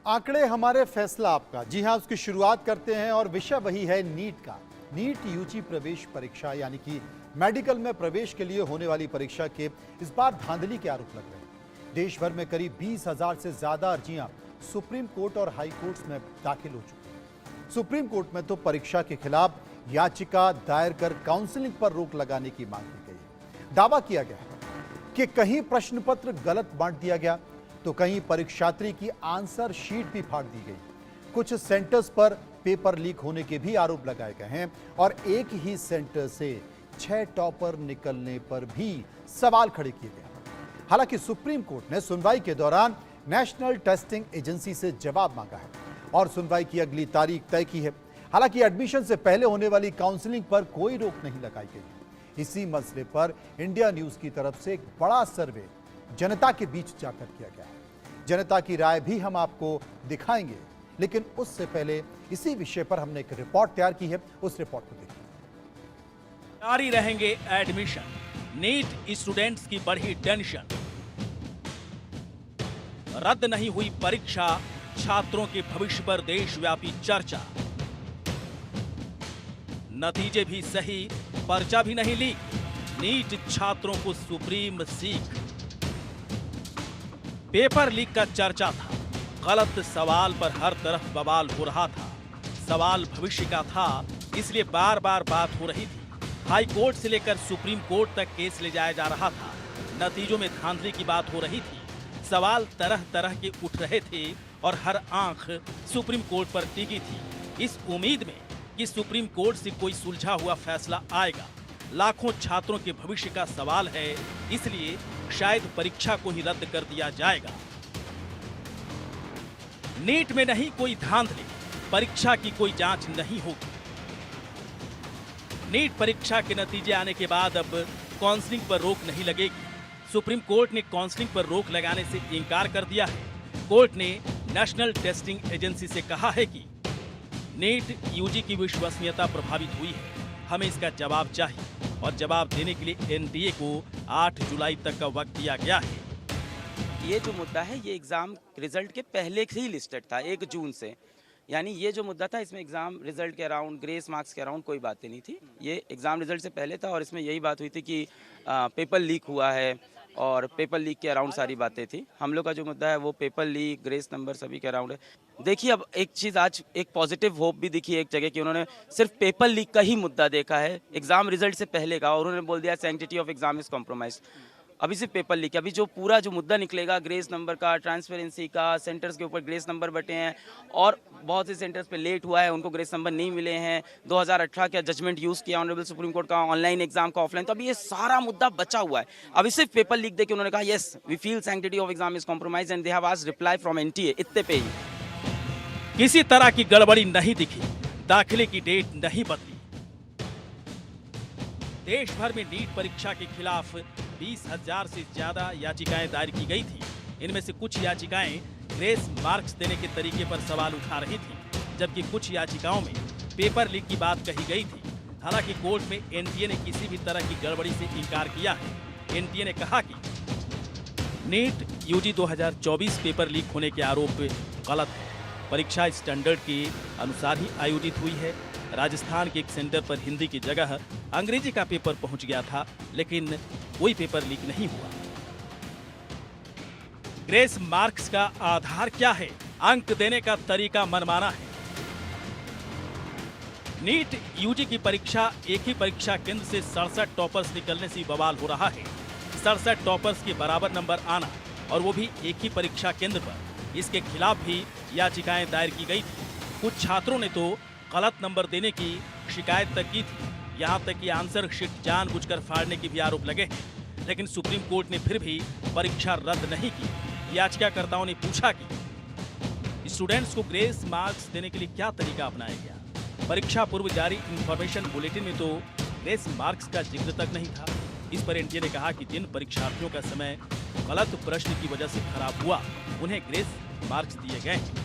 आंकड़े हमारे फैसला आपका। जी हां, उसकी शुरुआत करते हैं और विषय वही है नीट का। नीट यूजी प्रवेश परीक्षा यानी कि मेडिकल में प्रवेश के लिए होने वाली परीक्षा के इस बार धांधली के आरोप लग रहे हैं। देश भर में करीब 20,000 से ज्यादा अर्जियां सुप्रीम कोर्ट और हाई कोर्ट्स में दाखिल हो चुकी हैं। सुप्रीम कोर्ट में तो परीक्षा के खिलाफ याचिका दायर कर काउंसलिंग पर रोक लगाने की मांग की गई है। दावा किया गया है कि कहीं प्रश्न पत्र गलत बांट दिया गया तो कहीं परीक्षार्थी की आंसर शीट भी फाड़ दी गई। कुछ सेंटर्स पर पेपर लीक होने के भी आरोप लगाए गए हैं और एक ही सेंटर से 6 टॉपर निकलने पर भी सवाल खड़े किए गए। हालांकि सुप्रीम कोर्ट ने सुनवाई के दौरान नेशनल टेस्टिंग एजेंसी से जवाब मांगा है और सुनवाई की अगली तारीख तय की है। हालांकि एडमिशन से पहले होने वाली काउंसलिंग पर कोई रोक नहीं लगाई गई है। इसी मसले पर इंडिया न्यूज की तरफ से एक बड़ा सर्वे जनता के बीच जाकर किया गया है। जनता की राय भी हम आपको दिखाएंगे, लेकिन उससे पहले इसी विषय पर हमने एक रिपोर्ट तैयार की है। उस रिपोर्ट को देखिए। जारी रहेंगे एडमिशन, नीट स्टूडेंट्स की बढ़ी टेंशन। रद्द नहीं हुई परीक्षा, छात्रों के भविष्य पर देशव्यापी चर्चा। नतीजे भी सही, पर्चा भी नहीं लीक, नीट छात्रों को सुप्रीम सीख। पेपर लीक का चर्चा था, गलत सवाल पर हर तरफ बवाल हो रहा था। सवाल भविष्य का था, इसलिए बार बार बात हो रही थी। हाई कोर्ट से लेकर सुप्रीम कोर्ट तक केस ले जाया जा रहा था। नतीजों में धांधली की बात हो रही थी। सवाल तरह तरह के उठ रहे थे और हर आंख सुप्रीम कोर्ट पर टिकी थी, इस उम्मीद में कि सुप्रीम कोर्ट से कोई सुलझा हुआ फैसला आएगा। लाखों छात्रों के भविष्य का सवाल है, इसलिए शायद परीक्षा को ही रद्द कर दिया जाएगा। नीट में नहीं कोई धांधली, परीक्षा की कोई जांच नहीं होगी। नीट परीक्षा के नतीजे आने के बाद अब काउंसलिंग पर रोक नहीं लगेगी। सुप्रीम कोर्ट ने काउंसलिंग पर रोक लगाने से इनकार कर दिया है। कोर्ट ने नेशनल टेस्टिंग एजेंसी से कहा है कि नीट यूजी की विश्वसनीयता प्रभावित हुई है, हमें इसका जवाब चाहिए और जवाब देने के लिए एनटीए को 8 जुलाई तक का वक्त दिया गया है। ये जो मुद्दा है ये एग्ज़ाम रिजल्ट के पहले से ही लिस्टेड था 1 जून से, यानी ये जो मुद्दा था इसमें एग्ज़ाम रिजल्ट के अराउंड, ग्रेस मार्क्स के अराउंड कोई बातें नहीं थी। ये एग्ज़ाम रिजल्ट से पहले था और इसमें यही बात हुई थी कि पेपर लीक हुआ है और पेपर लीक के अराउंड सारी बातें थी। हम लोग का जो मुद्दा है वो पेपर लीक, ग्रेस नंबर सभी के अराउंड है। देखिए, अब एक चीज़ आज एक पॉजिटिव होप भी दिखी है एक जगह कि उन्होंने सिर्फ पेपर लीक का ही मुद्दा देखा है, एग्ज़ाम रिजल्ट से पहले का, और उन्होंने बोल दिया sanctity of exam is compromise. अभी सिर्फ पेपर लीक, अभी जो पूरा जो मुद्दा निकलेगा ग्रेस नंबर का, ट्रांसपेरेंसी का, सेंटर्स के ऊपर ग्रेस नंबर बटे हैं और बहुत से सेंटर्स पे लेट हुआ है, उनको ग्रेस नंबर नहीं मिले हैं। 2018 का जजमेंट यूज़ किया ऑनरेबल सुप्रीम कोर्ट का, ऑनलाइन एग्जाम का, ऑफलाइन, तो अभी ये सारा मुद्दा बचा हुआ है। अभी सिर्फ पेपर लीक देके उन्होंने कहा yes we feel sanctity of exam is compromise and they have asked reply from NTA, इतने पे ही। किसी तरह की गड़बड़ी नहीं दिखी, दाखिले की डेट नहीं बदली। देश भर में नीट परीक्षा के खिलाफ 20,000 से ज्यादा याचिकाएं दायर की गई थी। इनमें से कुछ याचिकाएं ग्रेस मार्क्स देने के तरीके पर सवाल उठा रही थी, जबकि कुछ याचिकाओं में पेपर लीक की बात कही गई थी। हालांकि कोर्ट में एनटीए ने किसी भी तरह की गड़बड़ी से इनकार किया है। एनटीए ने कहा कि नीट यूजी 2024 पेपर लीक होने के आरोप गलत है। परीक्षा स्टैंडर्ड के अनुसार ही आयोजित हुई है। राजस्थान के एक सेंटर पर हिंदी की जगह अंग्रेजी का पेपर पहुंच गया था, लेकिन कोई पेपर लीक नहीं हुआ। ग्रेस मार्क्स का आधार क्या है? अंक देने का तरीका मनमाना है। नीट यूजी की परीक्षा, एक ही परीक्षा केंद्र से 67 टॉपर्स निकलने से बवाल हो रहा है। 67 टॉपर्स के बराबर नंबर आना और वो भी एक ही परीक्षा केंद्र पर, इसके खिलाफ भी याचिकाएं दायर की गई थी। कुछ छात्रों ने तो गलत नंबर देने की शिकायत तक की थी। यहाँ तक कि आंसर शीट जानबूझकर फाड़ने के भी आरोप लगे हैं, लेकिन सुप्रीम कोर्ट ने फिर भी परीक्षा रद्द नहीं की। याचिकाकर्ताओं ने पूछा कि स्टूडेंट्स को ग्रेस मार्क्स देने के लिए क्या तरीका अपनाया गया। परीक्षा पूर्व जारी इंफॉर्मेशन बुलेटिन में तो ग्रेस मार्क्स का जिक्र तक नहीं था। इस पर एनटीए ने कहा कि जिन परीक्षार्थियों का समय गलत प्रश्न की वजह से खराब हुआ, उन्हें ग्रेस मार्क्स दिए गए हैं।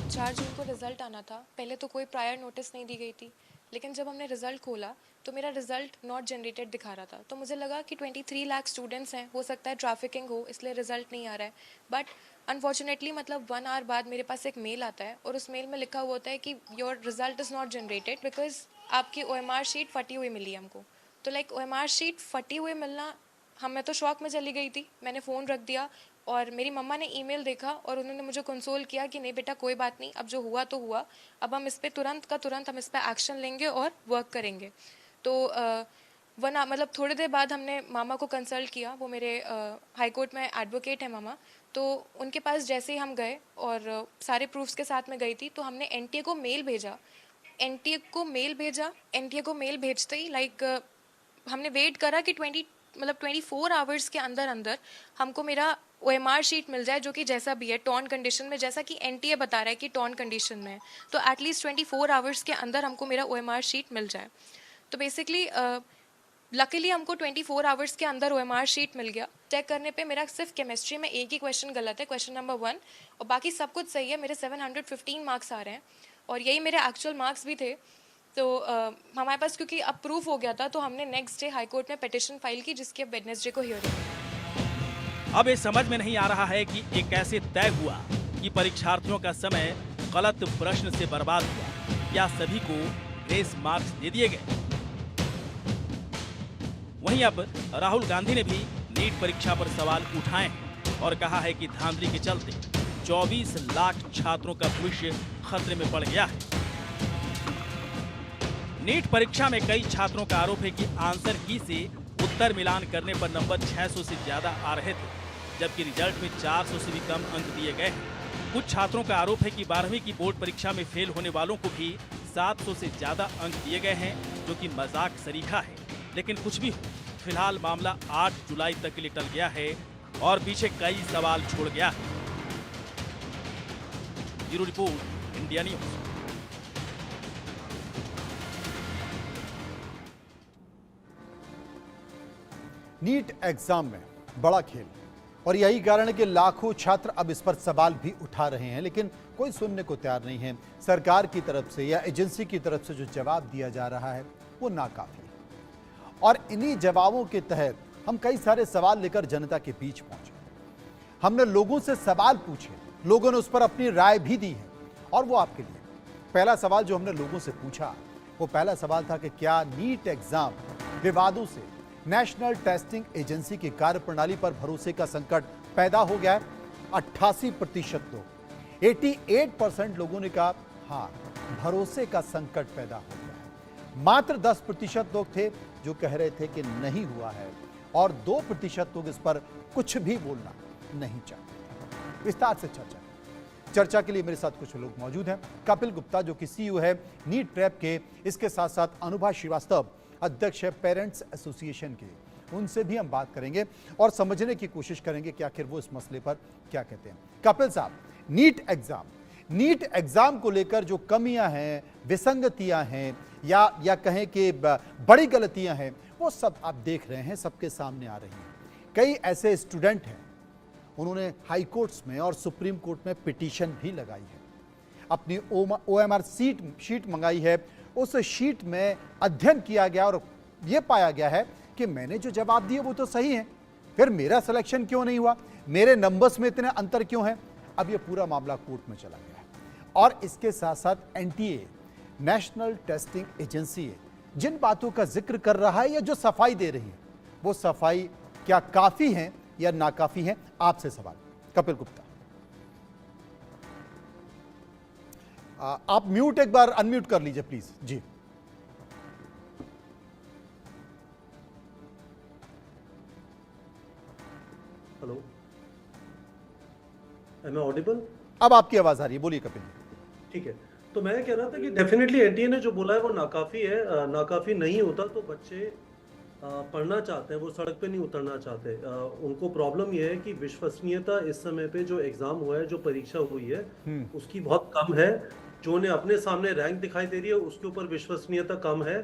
4 जून को रिजल्ट आना था। पहले तो कोई प्रायर नोटिस नहीं दी गई थी, लेकिन जब हमने रिजल्ट खोला तो मेरा रिजल्ट नॉट जनरेटेड दिखा रहा था। तो मुझे लगा कि 23 लाख स्टूडेंट्स हैं, हो सकता है ट्रैफिकिंग हो इसलिए रिजल्ट नहीं आ रहा है। बट अनफॉर्चुनेटली मतलब 1 आवर बाद मेरे पास एक मेल आता है और उस मेल में लिखा हुआ होता है कि your result is not generated because आपकी OMR शीट फटी हुई मिली हमको। तो लाइक OMR शीट फटी हुई मिलना, मैं तो शॉक में चली गई थी। मैंने फ़ोन रख दिया और मेरी मम्मा ने ईमेल देखा और उन्होंने मुझे कंसोल किया कि नहीं बेटा कोई बात नहीं, अब जो हुआ तो हुआ, अब हम इस पर तुरंत का तुरंत हम इस पर एक्शन लेंगे और वर्क करेंगे। तो वरना मतलब थोड़ी देर बाद हमने मामा को कंसल्ट किया, वो मेरे हाई कोर्ट में एडवोकेट है मामा। तो उनके पास जैसे ही हम गए और सारे प्रूफ्स के साथ में गई थी, तो हमने NTA को मेल भेजा। NTA को मेल भेजते ही लाइक हमने वेट करा कि 24 आवर्स के अंदर अंदर हमको मेरा OMR शीट मिल जाए, जो कि जैसा भी है टॉर्न कंडीशन में, जैसा कि NTA बता रहा है कि टॉर्न कंडीशन में है। तो एटलीस्ट 24 आवर्स के अंदर हमको मेरा OMR शीट मिल जाए। तो बेसिकली लकीली हमको 24 आवर्स के अंदर OMR शीट मिल गया। चेक करने पे मेरा सिर्फ केमिस्ट्री में एक ही क्वेश्चन गलत है, क्वेश्चन नंबर 1, और बाकी सब कुछ सही है। मेरे 715 मार्क्स आ रहे हैं और यही मेरे एक्चुअल मार्क्स भी थे। तो हमारे पास क्योंकि अब प्रूफ हो गया था, तो हमने नेक्स्ट डे हाई कोर्ट में पिटिशन फाइल की, जिसकी अब वेडनेसडे को हियरिंग है। अब ये समझ में नहीं आ रहा है कि ये कैसे तय हुआ कि परीक्षार्थियों का समय गलत प्रश्न से बर्बाद हुआ। क्या सभी को ग्रेस मार्क्स दे दिए गए? वहीं अब राहुल गांधी ने भी नीट परीक्षा पर सवाल उठाए हैं और कहा है कि धांधली के चलते 24 लाख छात्रों का भविष्य खतरे में पड़ गया है। नीट परीक्षा में कई छात्रों का आरोप है कि आंसर की से उत्तर मिलान करने पर नंबर 600 से ज्यादा आ रहे थे, जबकि रिजल्ट में 400 से भी कम अंक दिए गए हैं। कुछ छात्रों का आरोप है कि 12वीं की बोर्ड परीक्षा में फेल होने वालों को भी 700 से ज्यादा अंक दिए गए हैं, जो कि मजाक सरीखा है। लेकिन कुछ भी हो, फिलहाल मामला 8 जुलाई तक के लिए टल गया है और पीछे कई सवाल छोड़ गया है। Bureau report, India news. NEET exam में बड़ा खेल, और यही कारण है कि लाखों छात्र अब इस पर सवाल भी उठा रहे हैं, लेकिन कोई सुनने को तैयार नहीं है। सरकार की तरफ से या एजेंसी की तरफ से जो जवाब दिया जा रहा है वो नाकाफी है। और इन्हीं जवाबों के तहत हम कई सारे सवाल लेकर जनता के बीच पहुंचे। हमने लोगों से सवाल पूछे, लोगों ने उस पर अपनी राय भी दी है, और वो आपके लिए। पहला सवाल जो हमने लोगों से पूछा, वो पहला सवाल था कि क्या नीट एग्जाम विवादों से नेशनल टेस्टिंग एजेंसी की कार्यप्रणाली पर भरोसे का संकट पैदा हो गया है? 88% लोग, 88% लोगों ने कहा हाँ, भरोसे का संकट पैदा हो गया है। मात्र 10% लोग थे जो कह रहे थे कि नहीं हुआ है, और 2% लोग इस पर कुछ भी बोलना नहीं चाहते। विस्तार से चर्चा के लिए मेरे साथ कुछ लोग मौजूद हैं। कपिल गुप्ता जो कि CEO है नीट ट्रैप के, इसके साथ साथ अनुभा श्रीवास्तव अध्यक्ष है पेरेंट्स एसोसिएशन के, उनसे भी हम बात करेंगे और समझने की कोशिश करेंगे कि आखिर वो इस मसले पर क्या कहते हैं। कपिल साहब, नीट एग्जाम को लेकर जो कमियां हैं, विसंगतियां हैं, या कहें कि बड़ी गलतियां हैं, वो सब आप देख रहे हैं, सबके सामने आ रही हैं। कई ऐसे स्टूडेंट हैं, उन्होंने हाई कोर्ट्स में और सुप्रीम कोर्ट में पिटीशन भी लगाई है, अपनी OMR शीट मंगाई है। उस शीट में अध्ययन किया गया और यह पाया गया है कि मैंने जो जवाब दिए वो तो सही है, फिर मेरा सिलेक्शन क्यों नहीं हुआ, मेरे नंबर्स में इतने अंतर क्यों है। अब यह पूरा मामला कोर्ट में चला गया है। और इसके साथ साथ NTA, नेशनल टेस्टिंग एजेंसी, जिन बातों का जिक्र कर रहा है या जो सफाई दे रही है, वो सफाई क्या काफी है या नाकाफी है? आपसे सवाल कपिल गुप्ता। आप म्यूट एक बार अनम्यूट कर लीजिए प्लीज जी। Hello, am I audible? अब आपकी आवाज आ रही है, बोलिए कपिल। ठीक है, तो मैं कह रहा था कि डेफिनेटली NTA ने जो बोला है वो नाकाफी है। नाकाफी नहीं होता तो बच्चे पढ़ना चाहते हैं, वो सड़क पे नहीं उतरना चाहते। उनको प्रॉब्लम ये है कि विश्वसनीयता इस समय पे जो एग्जाम हुआ है, जो परीक्षा हुई है, उसकी बहुत कम है। जो उन्हें अपने सामने रैंक दिखाई दे रही है उसके ऊपर विश्वसनीयता कम है।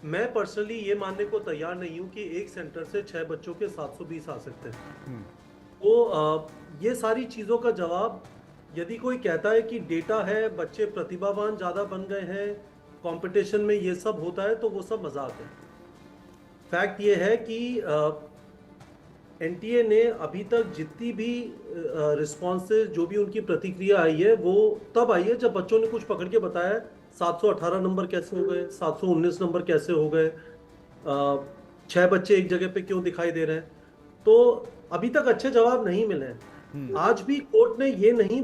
मैं पर्सनली ये मानने को तैयार नहीं हूँ कि एक सेंटर से 6 बच्चों के 720 आ सकते हैं। तो ये सारी चीज़ों का जवाब, यदि कोई कहता है कि डेटा है, बच्चे प्रतिभावान ज़्यादा बन गए हैं, कंपटीशन में ये सब होता है, तो वो सब मजाक है। फैक्ट ये है कि एनटीए ने अभी तक जितनी भी रिस्पॉन्सेज, जो भी उनकी प्रतिक्रिया आई है, वो तब आई है जब बच्चों ने कुछ पकड़ के बताया 718 नंबर कैसे हो गए, 719 नंबर कैसे हो गए, 6 बच्चे एक जगह पे क्यों दिखाई दे रहे हैं। तो अभी तक अच्छे जवाब नहीं मिले हैं। आज भी कोर्ट ने ये नहीं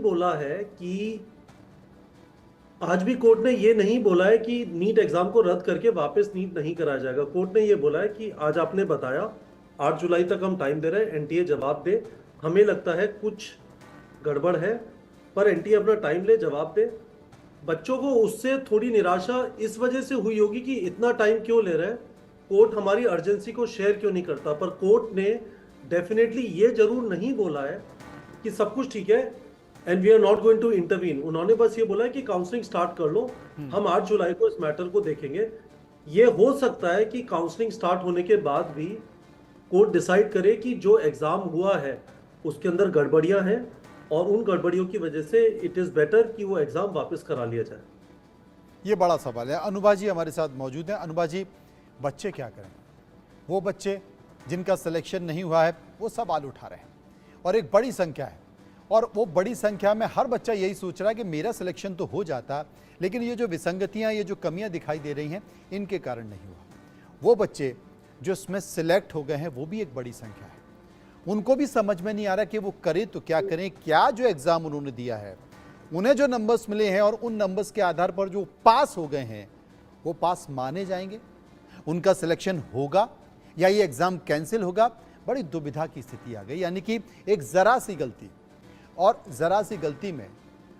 बोला है कि नीट एग्जाम को रद्द करके वापस नीट नहीं कराया जाएगा। कोर्ट ने ये बोला है कि आज आपने बताया 8 जुलाई तक हम टाइम दे रहे हैं, एनटीए जवाब दे। हमें लगता है कुछ गड़बड़ है, पर एनटीए अपना टाइम ले, जवाब दे। बच्चों को उससे थोड़ी निराशा इस वजह से हुई होगी कि इतना टाइम क्यों ले रहे हैं, कोर्ट हमारी अर्जेंसी को शेयर क्यों नहीं करता। पर कोर्ट ने डेफिनेटली ये जरूर नहीं बोला है कि सब कुछ ठीक है and we are not going to intervene. उन्होंने बस ये बोला है कि काउंसलिंग स्टार्ट कर लो, हम 8 जुलाई को इस मैटर को देखेंगे। ये हो सकता है कि काउंसलिंग स्टार्ट होने के बाद भी कोर्ट डिसाइड करे कि जो एग्जाम हुआ है उसके अंदर गड़बड़ियां हैं और उन गड़बड़ियों की वजह से इट इज़ बेटर कि वो एग्जाम वापस करा लिया जाए। ये बड़ा सवाल है। अनुबा जी हमारे साथ मौजूद हैं। अनुबा जी, बच्चे क्या करें? वो बच्चे जिनका सिलेक्शन नहीं हुआ है वो सवाल उठा रहे हैं और एक बड़ी संख्या है, और वो बड़ी संख्या में हर बच्चा यही सोच रहा है कि मेरा सिलेक्शन तो हो जाता, लेकिन ये जो विसंगतियां, ये जो कमियां दिखाई दे रही हैं, इनके कारण नहीं हुआ। वो बच्चे जो इसमें सिलेक्ट हो गए हैं वो भी एक बड़ी संख्या है। उनको भी समझ में नहीं आ रहा कि वो करें तो क्या करें। क्या जो एग्ज़ाम उन्होंने दिया है, उन्हें जो नंबर्स मिले हैं और उन नंबर्स के आधार पर जो पास हो गए हैं, वो पास माने जाएंगे, उनका सिलेक्शन होगा या ये एग्ज़ाम कैंसिल होगा। बड़ी दुविधा की स्थिति आ गई। यानी कि एक ज़रा सी गलती, और ज़रा सी गलती में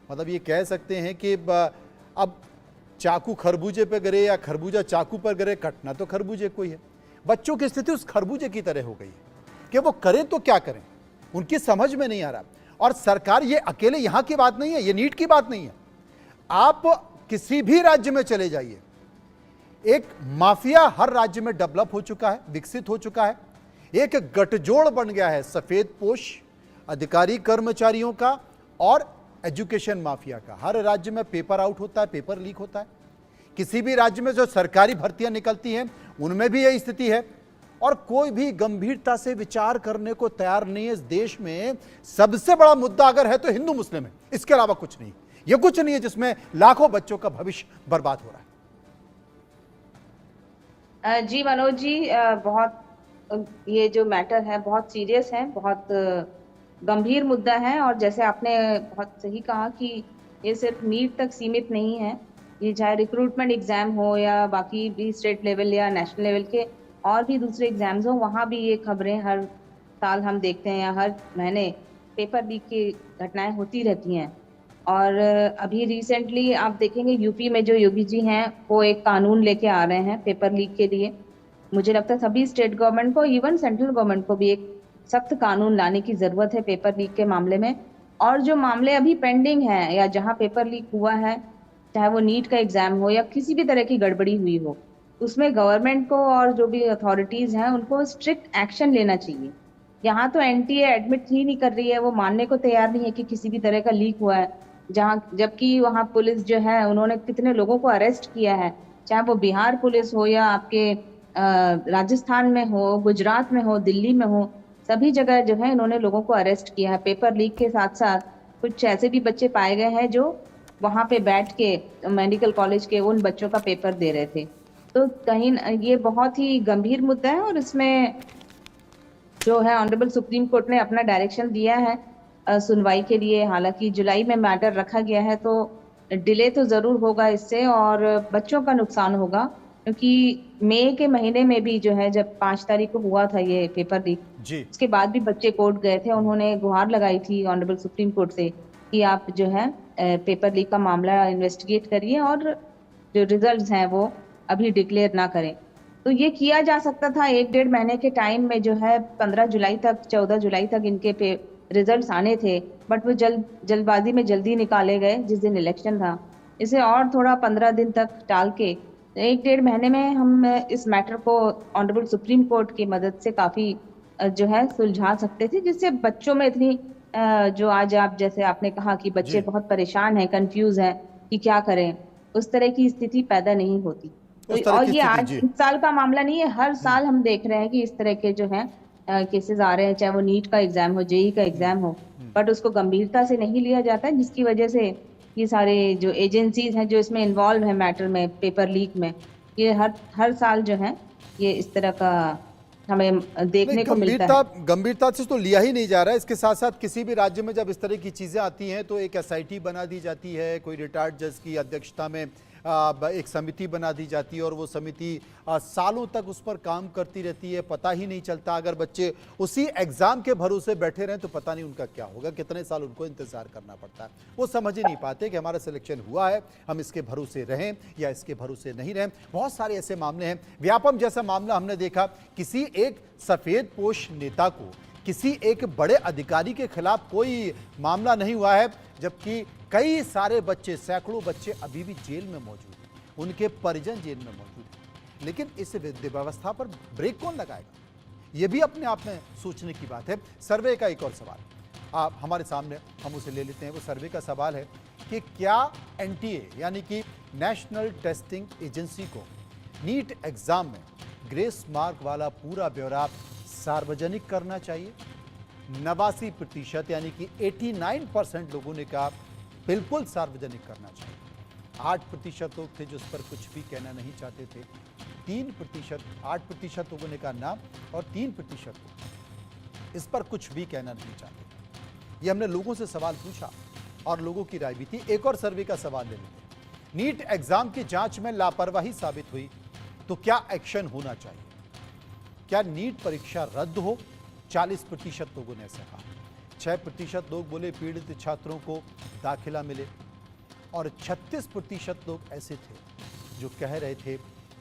मतलब ये कह सकते हैं कि अब चाकू खरबूजे पे गिरे या खरबूजा चाकू पर गिरे, कटना तो खरबूजे को ही है। बच्चों की स्थिति उस खरबूजे की तरह हो गई है कि वो करें तो क्या करें, उनकी समझ में नहीं आ रहा। और सरकार, ये अकेले यहाँ की बात नहीं है, ये नीट की बात नहीं है। आप किसी भी राज्य में चले जाइए, एक माफिया हर राज्य में डेवलप हो चुका है, विकसित हो चुका है। एक गठजोड़ बन गया है सफेदपोश अधिकारी कर्मचारियों का और एजुकेशन माफिया का। हर राज्य में पेपर आउट होता है, पेपर लीक होता है। किसी भी राज्य में जो सरकारी भर्तियां निकलती हैं उनमें भी यही स्थिति है, और कोई भी गंभीरता से विचार करने को तैयार नहीं है। इस देश में सबसे बड़ा मुद्दा अगर है तो हिंदू मुस्लिम है, इसके अलावा कुछ नहीं। ये कुछ नहीं है जिसमें लाखों बच्चों का भविष्य बर्बाद हो रहा है। जी मनोज जी, बहुत ये जो मैटर है बहुत सीरियस है, बहुत गंभीर मुद्दा है। और जैसे आपने बहुत सही कहा कि ये सिर्फ नीट तक सीमित नहीं है, ये चाहे रिक्रूटमेंट एग्जाम हो या बाकी भी स्टेट लेवल या नेशनल लेवल के और भी दूसरे एग्जाम्स हो, वहाँ भी ये खबरें हर साल हम देखते हैं या हर महीने पेपर लीक की घटनाएं होती रहती हैं। और अभी रिसेंटली आप देखेंगे यूपी में जो योगी जी हैं वो एक कानून लेके आ रहे हैं पेपर लीक के लिए। मुझे लगता है सभी स्टेट गवर्नमेंट को, इवन सेंट्रल गवर्नमेंट को भी एक सख्त कानून लाने की ज़रूरत है पेपर लीक के मामले में। और जो मामले अभी पेंडिंग हैं या जहाँ पेपर लीक हुआ है, चाहे वो नीट का एग्ज़ाम हो या किसी भी तरह की गड़बड़ी हुई हो, उसमें गवर्नमेंट को और जो भी अथॉरिटीज़ हैं उनको स्ट्रिक्ट एक्शन लेना चाहिए। यहाँ तो एनटीए एडमिट ही नहीं कर रही है, वो मानने को तैयार नहीं है कि किसी भी तरह का लीक हुआ है, जहाँ जबकि वहाँ पुलिस जो है उन्होंने कितने लोगों को अरेस्ट किया है, चाहे वो बिहार पुलिस हो या आपके राजस्थान में हो, गुजरात में हो, दिल्ली में हो, सभी जगह जो है इन्होंने लोगों को अरेस्ट किया है। पेपर लीक के साथ साथ कुछ ऐसे भी बच्चे पाए गए हैं जो वहाँ पे बैठ के मेडिकल कॉलेज के उन बच्चों का पेपर दे रहे थे। तो कहीं ये बहुत ही गंभीर मुद्दा है और इसमें जो है ऑनरेबल सुप्रीम कोर्ट ने अपना डायरेक्शन दिया है सुनवाई के लिए। हालांकि जुलाई में मैटर रखा गया है तो डिले तो ज़रूर होगा इससे और बच्चों का नुकसान होगा, क्योंकि मई के महीने में भी जो है जब 5 तारीख को हुआ था ये पेपर लीक, उसके बाद भी बच्चे कोर्ट गए थे, उन्होंने गुहार लगाई थी ऑनरेबल सुप्रीम कोर्ट से कि आप जो है पेपर लीक का मामला इन्वेस्टिगेट करिए और जो रिजल्ट्स हैं वो अभी डिक्लेयर ना करें। तो ये किया जा सकता था 1-1.5 महीने के टाइम में, जो है 15 जुलाई तक 14 जुलाई तक इनके रिजल्ट्स आने थे, बट वो जल्दबाजी में जल्दी निकाले गए जिस दिन इलेक्शन था। इसे और थोड़ा 15 दिन तक टाल के 1-1.5 महीने में हम इस मैटर को ऑनरेबल सुप्रीम कोर्ट की मदद से काफ़ी जो है सुलझा सकते थे, जिससे बच्चों में इतनी जो आज आप जैसे आपने कहा कि बच्चे बहुत परेशान हैं, कंफ्यूज हैं कि क्या करें, उस तरह की स्थिति पैदा नहीं होती। तो और ये आज इस साल का मामला नहीं है, हर साल हम देख रहे हैं कि इस तरह के जो है केसेस आ रहे हैं, चाहे वो नीट का एग्जाम हो, जेई का एग्जाम हो, बट उसको गंभीरता से नहीं लिया जाता है, जिसकी वजह से ये सारे जो एजेंसीज हैं जो इसमें इन्वॉल्व है मैटर में, पेपर लीक में, ये हर साल जो है ये इस तरह का हमें नहीं, देखने को मिलता है। गंभीरता से तो लिया ही नहीं जा रहा है। इसके साथ साथ किसी भी राज्य में जब इस तरह की चीजें आती हैं तो एक एसआईटी बना दी जाती है, कोई रिटायर्ड जज की अध्यक्षता में एक समिति बना दी जाती है और वो समिति सालों तक उस पर काम करती रहती है, पता ही नहीं चलता। अगर बच्चे उसी एग्जाम के भरोसे बैठे रहें तो पता नहीं उनका क्या होगा, कितने साल उनको इंतजार करना पड़ता है। वो समझ ही नहीं पाते कि हमारा सिलेक्शन हुआ है, हम इसके भरोसे रहें या इसके भरोसे नहीं रहें। बहुत सारे ऐसे मामले हैं। व्यापम जैसा मामला हमने देखा, किसी एक सफेद पोश नेता को, किसी एक बड़े अधिकारी के खिलाफ कोई मामला नहीं हुआ है, जबकि कई सारे बच्चे, सैकड़ों बच्चे अभी भी जेल में मौजूद हैं, उनके परिजन जेल में मौजूद हैं। लेकिन इस व्यवस्था पर ब्रेक कौन लगाएगा? यह भी अपने आप में सोचने की बात है। सर्वे का एक और सवाल आप हमारे सामने, हम उसे ले लेते हैं। वो सर्वे का सवाल है कि क्या एनटीए यानी कि नेशनल टेस्टिंग एजेंसी को नीट एग्जाम में ग्रेस मार्क वाला पूरा ब्यौरा सार्वजनिक करना चाहिए? 89% यानी कि 89% लोगों ने कहा बिल्कुल सार्वजनिक करना चाहिए। 8% लोग थे जो इस पर कुछ भी कहना नहीं चाहते थे। 8% लोगों ने कहा ना, और 3% लोग इस पर कुछ भी कहना नहीं चाहते। ये हमने लोगों से सवाल पूछा और लोगों की राय भी थी। एक और सर्वे का सवाल ले लेते हैं। नीट एग्जाम की जांच में लापरवाही साबित हुई तो क्या एक्शन होना चाहिए? क्या नीट परीक्षा रद्द हो? 40% लोगों ने ऐसा कहा। 6% लोग बोले पीड़ित छात्रों को दाखिला मिले, और 36% लोग ऐसे थे जो कह रहे थे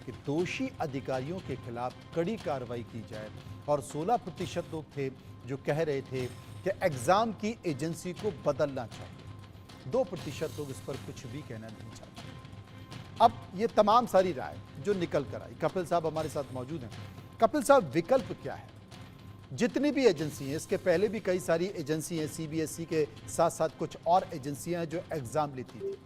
कि दोषी अधिकारियों के खिलाफ कड़ी कार्रवाई की जाए, और 16% लोग थे जो कह रहे थे कि एग्जाम की एजेंसी को बदलना चाहिए। 2% लोग इस पर कुछ भी कहना नहीं चाहते। अब ये तमाम सारी राय जो निकल कर आई, कपिल साहब हमारे साथ मौजूद हैं। कपिल साहब, विकल्प क्या है? जितनी भी एजेंसी हैं, इसके पहले भी कई सारी एजेंसी हैं, सीबीएसई के साथ साथ कुछ और एजेंसियां हैं जो एग्जाम लेती थी।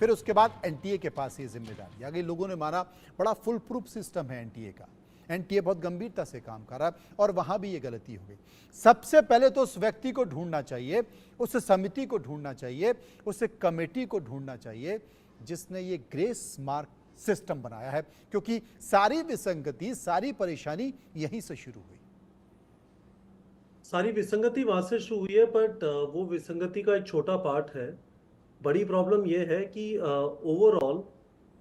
फिर उसके बाद एनटीए के पास ये जिम्मेदारी आ गई। लोगों ने माना बड़ा फुल प्रूफ सिस्टम है एनटीए का, एनटीए बहुत गंभीरता से काम कर रहा है, और वहां भी ये गलती हो गई। सबसे पहले तो उस व्यक्ति को ढूंढना चाहिए, उस समिति को ढूंढना चाहिए, उस कमेटी को ढूंढना चाहिए जिसने ये ग्रेस मार्क सिस्टम बनाया है, क्योंकि सारी विसंगति, सारी परेशानी यहीं से शुरू हुई। सारी विसंगति वहां से शुरू हुई है, बट वो विसंगति का एक छोटा पार्ट है। बड़ी प्रॉब्लम यह है कि ओवरऑल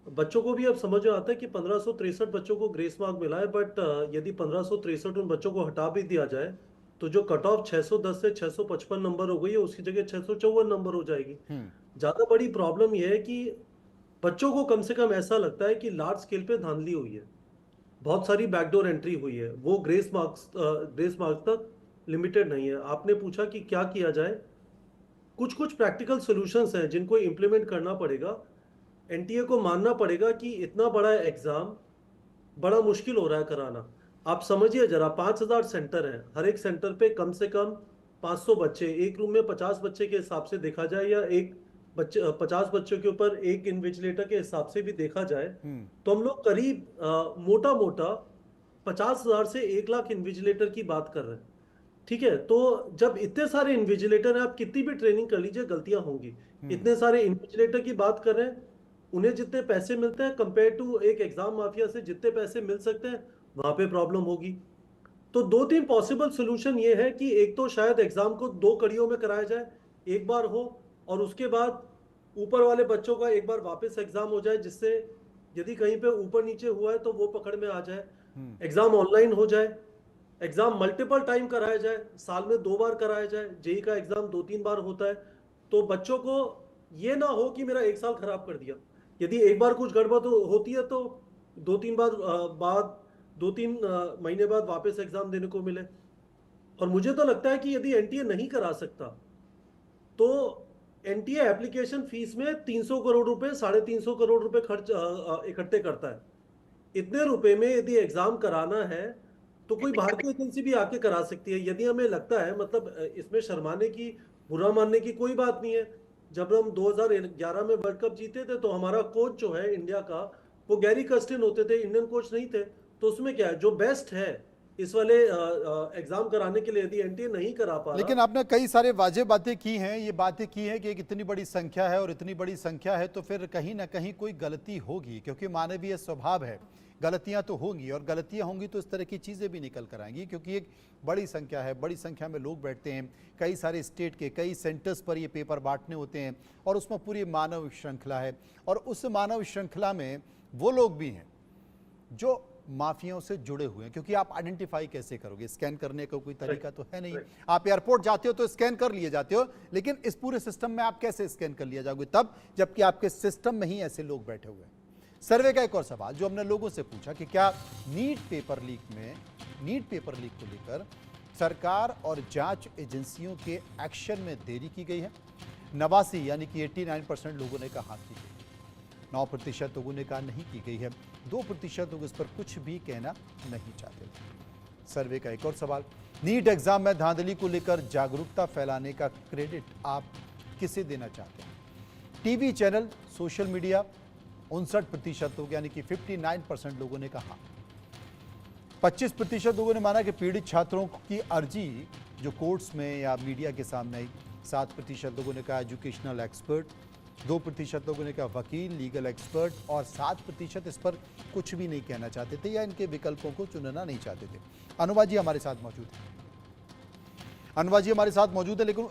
बच्चों को भी अब समझ में आता है कि 1563 बच्चों को ग्रेस मार्क मिला है, बट यदि 1563 उन बच्चों को हटा भी दिया जाए तो जो कट ऑफ 610 से 655 नंबर हो गई है, उसकी जगह 654 नंबर हो जाएगी। ज्यादा बड़ी प्रॉब्लम यह है कि बच्चों को कम से कम ऐसा लगता है कि लार्ज स्केल पे धांधली हुई है, बहुत सारी बैकडोर एंट्री हुई है, वो ग्रेस मार्क्स तक लिमिटेड नहीं है। आपने पूछा कि क्या किया जाए, कुछ प्रैक्टिकल सॉल्यूशंस हैं जिनको इंप्लीमेंट करना पड़ेगा। एनटीए को मानना पड़ेगा कि इतना बड़ा एग्जाम बड़ा मुश्किल हो रहा है कराना। आप समझिए जरा, 5000 सेंटर हैं, हर एक सेंटर पे कम से कम 500 बच्चे, एक रूम में 50 बच्चे के हिसाब से देखा जाए, या एक बच्चे 50 बच्चों के ऊपर एक इन्विजिलेटर के हिसाब से भी देखा जाए, तो हम लोग करीब मोटा मोटा 50,000 से 1 लाख इन्विजिलेटर की बात कर रहे हैं। ठीक है, तो जब इतने सारे इन्विजिलेटर हैं, आप कितनी भी ट्रेनिंग कर लीजिए, गलतियां होंगी। इतने सारे इन्विजिलेटर की बात कर रहे हैं, उन्हें जितने पैसे मिलते हैं कंपेयर टू एक एग्जाम माफिया से जितने पैसे मिल सकते हैं, वहां पे प्रॉब्लम होगी। तो 2-3 पॉसिबल सोल्यूशन ये है कि एक तो शायद एग्जाम को 2 कड़ियों में कराया जाए, एक बार हो और उसके बाद ऊपर वाले बच्चों का एक बार वापस एग्जाम हो जाए, जिससे यदि कहीं पे ऊपर नीचे हुआ है तो वो पकड़ में आ जाए। एग्जाम ऑनलाइन हो जाए, एग्जाम मल्टीपल टाइम कराया जाए, साल में 2 बार कराया जाए, जेई का एग्जाम 2-3 बार होता है, तो बच्चों को ये ना हो कि मेरा 1 साल खराब कर दिया। यदि एक बार कुछ गड़बड़ होती है तो 2-3 महीने बाद वापस एग्जाम देने को मिले। और मुझे तो लगता है कि यदि एनटीए नहीं करा सकता तो एनटीए एप्लीकेशन फीस में 300 करोड़ रुपए, 350 करोड़ रुपए खर्च इकट्ठे करता है। इतने रुपए में यदि एग्जाम कराना है तो कोई भारतीय एजेंसी भी आके करा सकती है। यदि हमें लगता है, मतलब इसमें शर्माने की, बुरा मानने की कोई बात नहीं है। जब हम 2011 में वर्ल्ड कप जीते थे तो हमारा कोच जो है इंडिया का, वो गैरी कर्स्टिन होते थे, इंडियन कोच नहीं थे। तो उसमें क्या है, जो बेस्ट है इस वाले एग्जाम कराने के लिए यदि एनटीए नहीं करा पा रहा, लेकिन आपने कई सारे वाजिब बातें की हैं, ये बातें की हैं कि एक इतनी बड़ी संख्या है और इतनी बड़ी संख्या है तो फिर कहीं ना कहीं कोई गलती होगी, क्योंकि मानवीय स्वभाव है, गलतियां तो होंगी और गलतियां होंगी तो इस तरह की चीज़ें भी निकल कर आएंगी, क्योंकि एक बड़ी संख्या है, बड़ी संख्या में लोग बैठते हैं, कई सारे स्टेट के कई सेंटर्स पर ये पेपर बांटने होते हैं और उसमें पूरी मानव श्रृंखला है और उस मानव श्रृंखला में वो लोग भी हैं जो माफियाओं से जुड़े हुए हैं, क्योंकि आप आइडेंटिफाई कैसे करोगे? स्कैन करने का कोई तरीका तो है नहीं। आप एयरपोर्ट जाते हो तो स्कैन कर लिए जाते हो, लेकिन इस पूरे सिस्टम में आप कैसे स्कैन कर लिया जाओगे तब, जबकि आपके सिस्टम में ही ऐसे लोग बैठे हुए हैं। सर्वे का एक और सवाल जो हमने लोगों से पूछा कि क्या नीट पेपर लीक को लेकर सरकार और जांच एजेंसियों के एक्शन में देरी की गई है? 89 यानी कि 89% लोगों ने कहा की गई, 9% लोगों ने कहा नहीं की गई है, 2% लोग इस पर कुछ भी कहना नहीं चाहते। सर्वे का एक और सवाल, नीट एग्जाम में धांधली को लेकर जागरूकता फैलाने का क्रेडिट आप किसे देना चाहते हैं? टीवी चैनल, सोशल मीडिया, 59% लोग यानी कि 59% लोगों ने कहा। 25% लोगों ने माना कि पीड़ित छात्रों की अर्जी जो कोर्ट्स में या मीडिया के सामने आई। 7% लोगों ने कहा एजुकेशनल एक्सपर्ट, 2% लोगों ने कहा वकील, लीगल एक्सपर्ट और 7% इस पर कुछ भी नहीं कहना चाहते थे या इनके विकल्पों को चुनना नहीं चाहते थे। अनुवा जी हमारे साथ मौजूद है, लेकिन